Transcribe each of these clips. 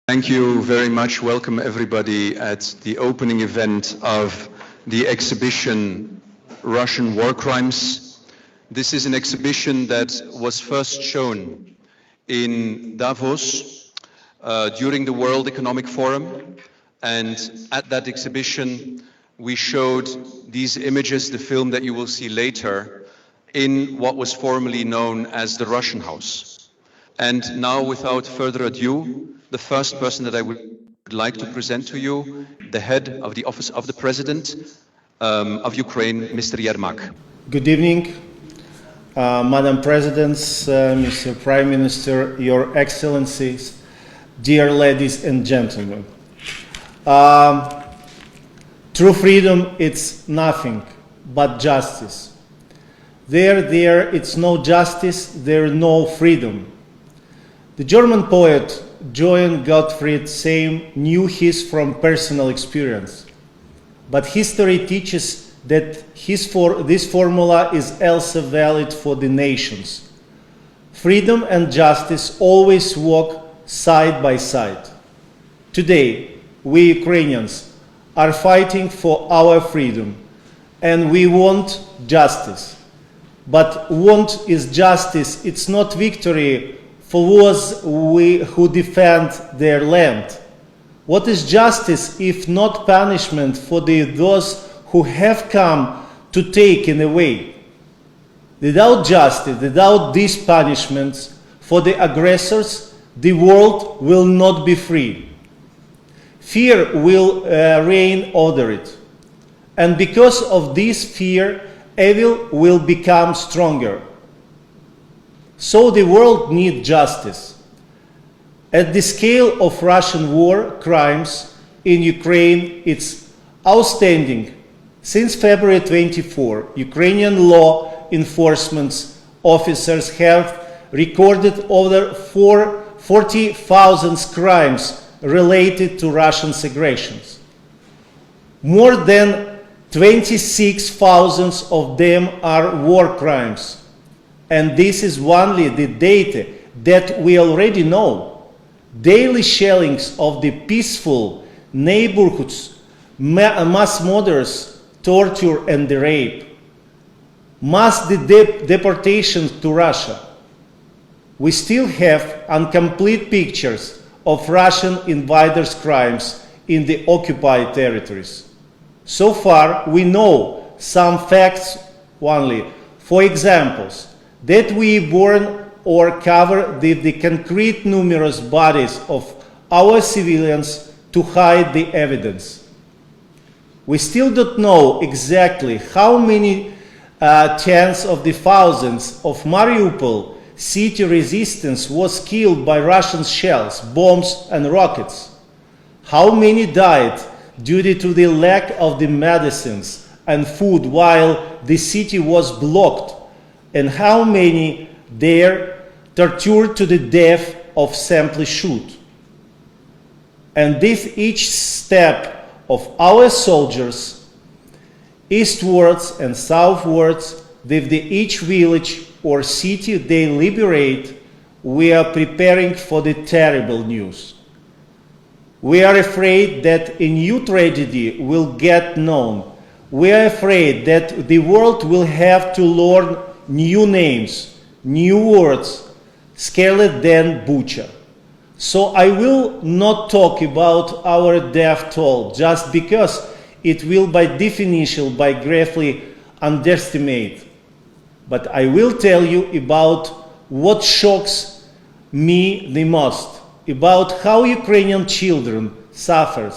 Thank you very much. Welcome everybody at the opening event of the exhibition Russian War Crimes. This is an exhibition that was first shown in Davos during the World Economic Forum, and at that exhibition we showed these images, the film that you will see later, in what was formerly known as the Russian House. And now, without further ado, the first person that I would like to present to you, the head of the Office of the President of Ukraine, Mr. Єрмак. Good evening, Madam President, Mr. Prime Minister, Your Excellencies, dear ladies and gentlemen. True freedom, it's nothing but justice. There it's no justice, there no freedom. The German poet Johann Gottfried Sein knew his from personal experience, but history teaches that this formula is also valid for the nations. Freedom and justice always walk side by side. Today, we Ukrainians are fighting for our freedom, and we want justice. But want is justice, it's not victory for those who defend their land. What is justice if not punishment for those who have come to take it away? Without justice, without these punishments for the aggressors, the world will not be free. Fear will reign over it. And because of this fear, evil will become stronger. So the world needs justice. At the scale of Russian war crimes in Ukraine, it's outstanding. Since February 24, Ukrainian law enforcement officers have recorded over 40,000 crimes related to Russian aggressions. More than 26,000 of them are war crimes. And this is only the data that we already know. Daily shellings of the peaceful neighborhoods, mass murders, torture and the rape, mass deportations to Russia. We still have incomplete pictures of Russian invaders' crimes in the occupied territories. So far, we know some facts only. For example, that we burn or cover the concrete numerous bodies of our civilians to hide the evidence. We still don't know exactly how many tens of the thousands of Mariupol city resistance was killed by Russian shells, bombs and rockets. How many died due to the lack of the medicines and food while the city was blocked, and how many there tortured to the death of simply shoot. And this each step of our soldiers, eastwards and southwards, with each village or city they liberate, we are preparing for the terrible news. We are afraid that a new tragedy will get known. We are afraid that the world will have to learn new names, new words, scarier than Bucha. So I will not talk about our death toll, just because it will by definition be greatly underestimated. But I will tell you about what shocks me the most, about how Ukrainian children suffer.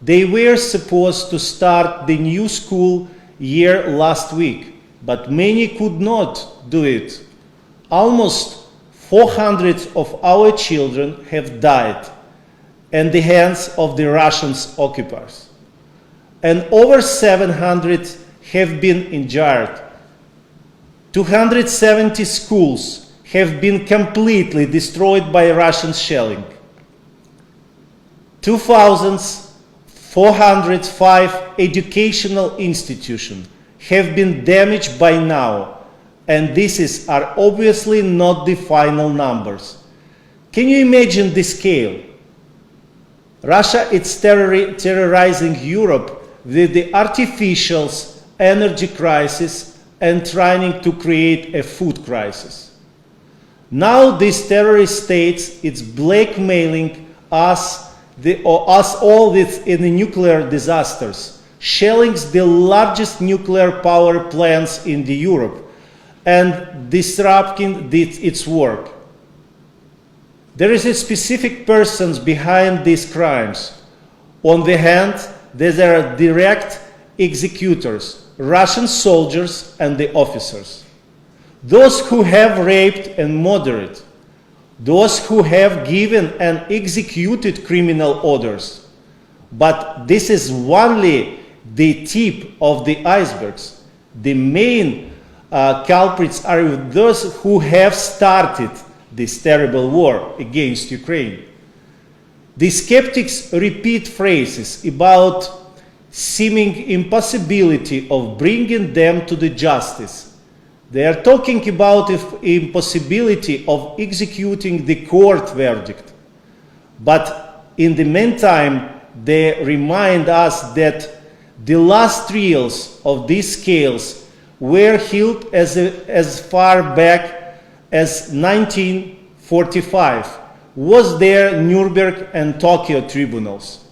They were supposed to start the new school year last week, but many could not do it. Almost 400 of our children have died in the hands of the Russian occupiers, and over 700 have been injured. 270 schools have been completely destroyed by Russian shelling. 2,405 educational institutions have been damaged by now, and these are obviously not the final numbers. Can you imagine the scale? Russia is terrorizing Europe with the artificial energy crisis and trying to create a food crisis. Now this terrorist state is blackmailing us all with the nuclear disasters, shelling the largest nuclear power plants in Europe and disrupting its work. There is a specific persons behind these crimes. On the hand, there are direct executors, Russian soldiers and the officers. Those who have raped and murdered, those who have given and executed criminal orders. But this is only the tip of the icebergs. The main culprits are those who have started this terrible war against Ukraine. The skeptics repeat phrases about seeming impossibility of bringing them to the justice. They are talking about the impossibility of executing the court verdict. But in the meantime, they remind us that the last trials of these scales were held as far back as 1945, was their Nuremberg and Tokyo tribunals.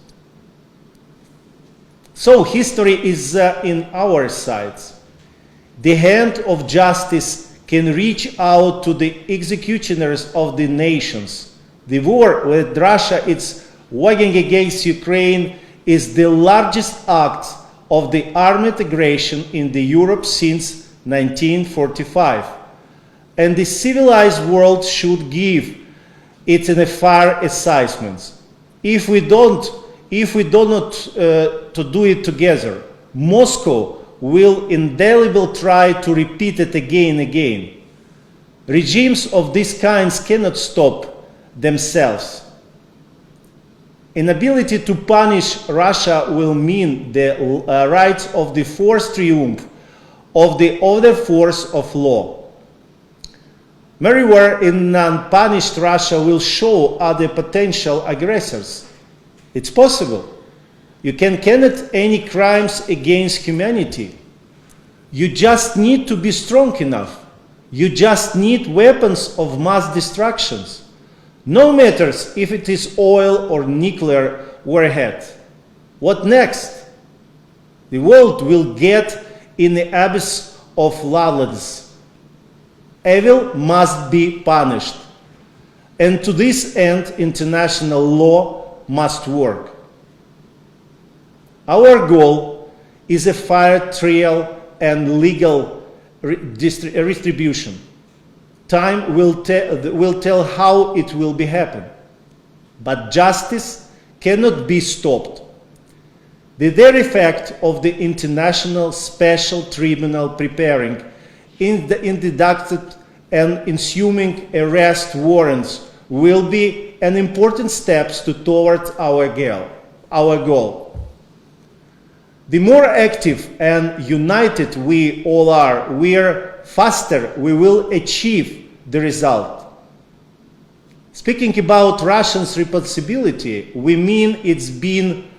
So history is in our sides. The hand of justice can reach out to the executioners of the nations. The war with Russia is waging against Ukraine is the largest act of the armed aggression in Europe since 1945. And the civilized world should give it a fair assessment. If we do not do it together, Moscow will indelibly try to repeat it again and again. Regimes of these kinds cannot stop themselves. Inability to punish Russia will mean the rights of the forced triumph of the other force of law. Everywhere in unpunished Russia will show other potential aggressors. It's possible. You can commit any crimes against humanity. You just need to be strong enough. You just need weapons of mass destruction. No matter if it is oil or nuclear warhead. What next? The world will get in the abyss of lawlessness. Evil must be punished. And to this end, international law must work. Our goal is a fair trial and legal retribution. Time will tell how it will be happen. But justice cannot be stopped. The very fact of the international special tribunal preparing inducted and ensuing arrest warrants will be an important step towards our goal. The more active and united we all are, faster we will achieve the result. Speaking about Russia's responsibility, we mean it's been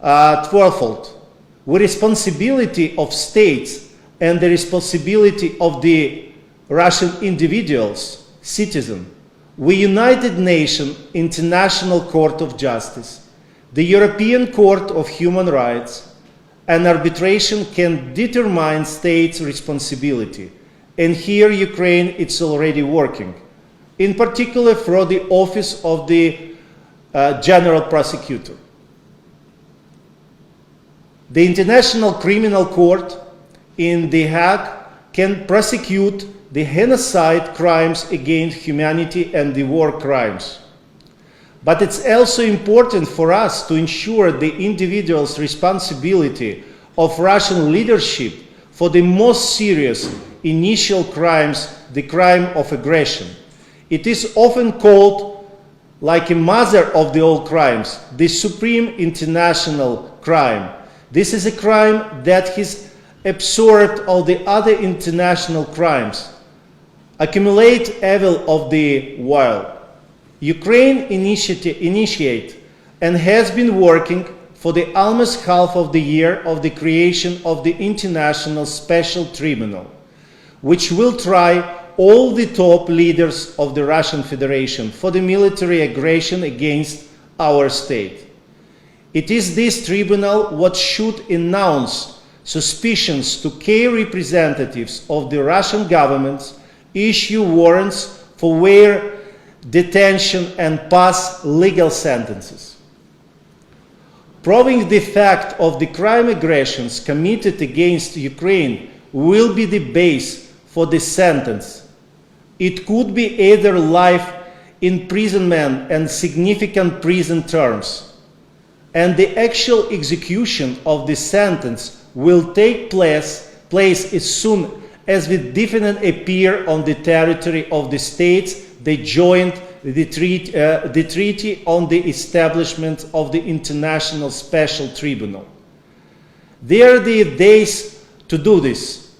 twofold. The responsibility of states and the responsibility of the Russian individuals, citizens. The United Nations International Court of Justice, the European Court of Human Rights, and arbitration can determine states' responsibility. And here Ukraine is already working, in particular for the Office of the General Prosecutor. The International Criminal Court in The Hague can prosecute the genocide crimes against humanity and the war crimes. But it's also important for us to ensure the individual's responsibility of Russian leadership for the most serious initial crimes, the crime of aggression. It is often called, like a mother of all crimes, the supreme international crime. This is a crime that has absorbed all the other international crimes, accumulate evil of the world. Ukraine initiate and has been working for the almost half of the year of the creation of the International Special Tribunal, which will try all the top leaders of the Russian Federation for the military aggression against our state. It is this tribunal what should announce suspicions to key representatives of the Russian government, issue warrants for their detention and pass legal sentences. Proving the fact of the crime aggressions committed against Ukraine will be the base for the sentence. It could be either life imprisonment and significant prison terms, and the actual execution of the sentence will take place as soon as the defendant appear on the territory of the states that joined the treaty on the establishment of the International Special Tribunal. There are the days to do this.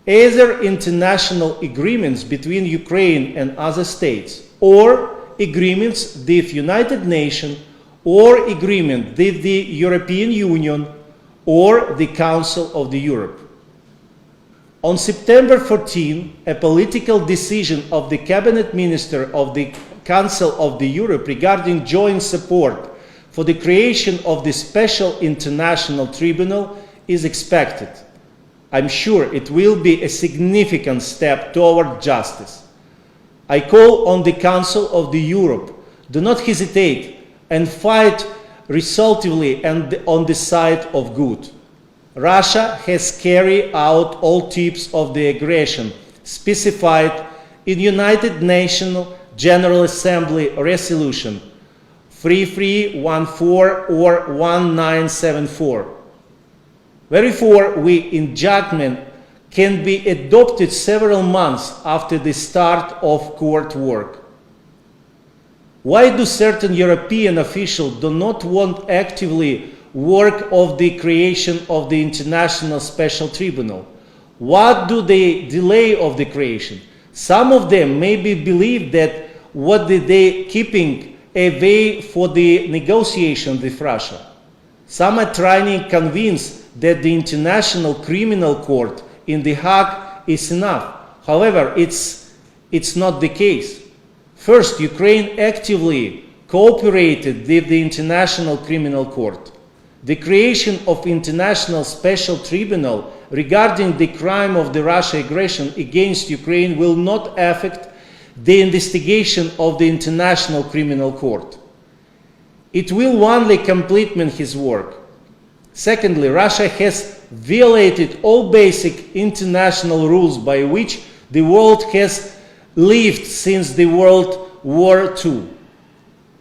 Either international agreements between Ukraine and other states, or agreements with United Nations, or agreement with the European Union, or the Council of the Europe. On September 14, a political decision of the Cabinet Minister of the Council of the Europe regarding joint support for the creation of the Special International Tribunal is expected. I'm sure it will be a significant step toward justice. I call on the Council of the Europe, do not hesitate and fight resolutely and on the side of good. Russia has carried out all types of the aggression specified in United Nations General Assembly Resolution 3314 or 1974. Therefore, in judgment can be adopted several months after the start of court work. Why do certain European officials do not want actively work of the creation of the International Special Tribunal? What do they delay of the creation? Some of them maybe believe that what they keeping away for the negotiation with Russia. Some are trying to convince that the International Criminal Court in The Hague is enough. However, it's not the case. First, Ukraine actively cooperated with the International Criminal Court. The creation of International Special Tribunal regarding the crime of the Russian aggression against Ukraine will not affect the investigation of the International Criminal Court. It will only complete his work. Secondly, Russia has violated all basic international rules by which the world has lived since the World War II.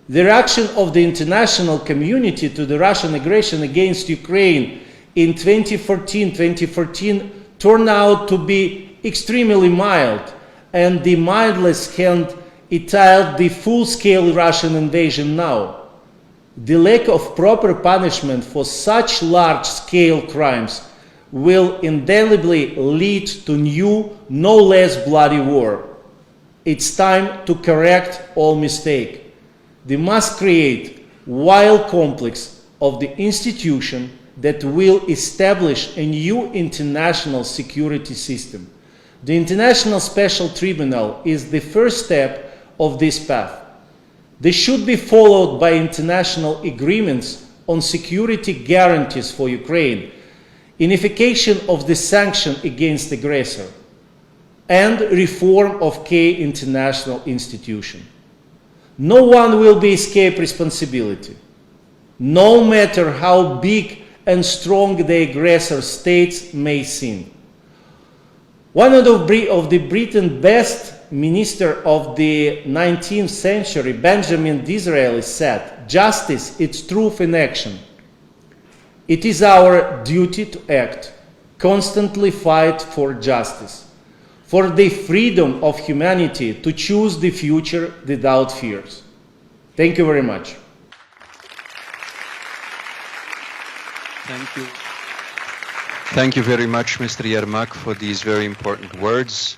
The reaction of the international community to the Russian aggression against Ukraine in 2014 turned out to be extremely mild, and the mindless hand entailed the full-scale Russian invasion now. The lack of proper punishment for such large-scale crimes will indelibly lead to new, no less bloody war. It's time to correct all mistakes. They must create wild complex of the institution that will establish a new international security system. The International Special Tribunal is the first step of this path. This should be followed by international agreements on security guarantees for Ukraine, unification of the sanction against the aggressor, and reform of key international institutions. No one will be escape responsibility, no matter how big and strong the aggressor states may seem. One of the Britain's best minister of the 19th century, Benjamin Disraeli, said, "Justice is truth in action. It is our duty to act, constantly fight for justice, for the freedom of humanity to choose the future without fears." Thank you very much. Thank you. Thank you very much, Mr. Єрмак, for these very important words.